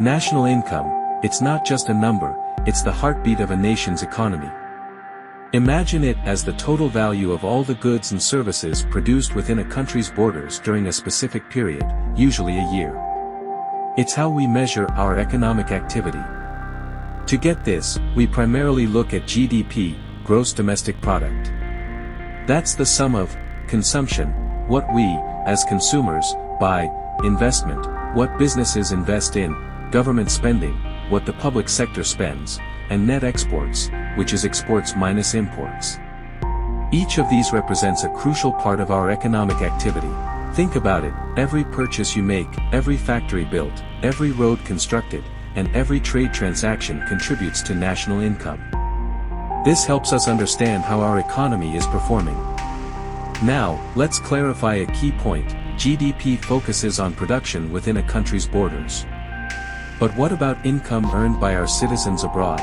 National income, it's not just a number, it's the heartbeat of a nation's economy. Imagine it as the total value of all the goods and services produced within a country's borders during a specific period, usually a year. It's how we measure our economic activity. To get this, we primarily look at GDP, gross domestic product. That's the sum of consumption, what we, as consumers, buy, investment, what businesses invest in, government spending, what the public sector spends, and net exports, which is exports minus imports. Each of these represents a crucial part of our economic activity. Think about it, every purchase you make, every factory built, every road constructed, and every trade transaction contributes to national income. This helps us understand how our economy is performing. Now, let's clarify a key point. GDP focuses on production within a country's borders. But what about income earned by our citizens abroad?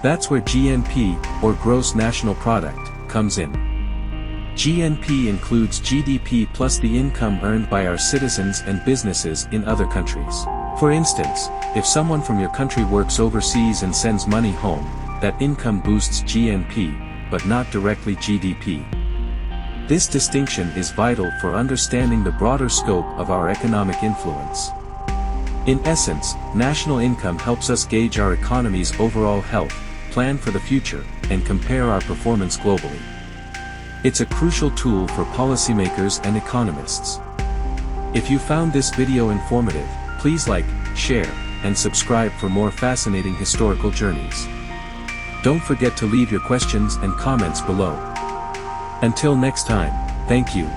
That's where GNP, or Gross National Product, comes in. GNP includes GDP plus the income earned by our citizens and businesses in other countries. For instance, if someone from your country works overseas and sends money home, that income boosts GNP, but not directly GDP. This distinction is vital for understanding the broader scope of our economic influence. In essence, national income helps us gauge our economy's overall health, plan for the future, and compare our performance globally. It's a crucial tool for policymakers and economists. If you found this video informative, please like, share, and subscribe for more fascinating historical journeys. Don't forget to leave your questions and comments below. Until next time, thank you.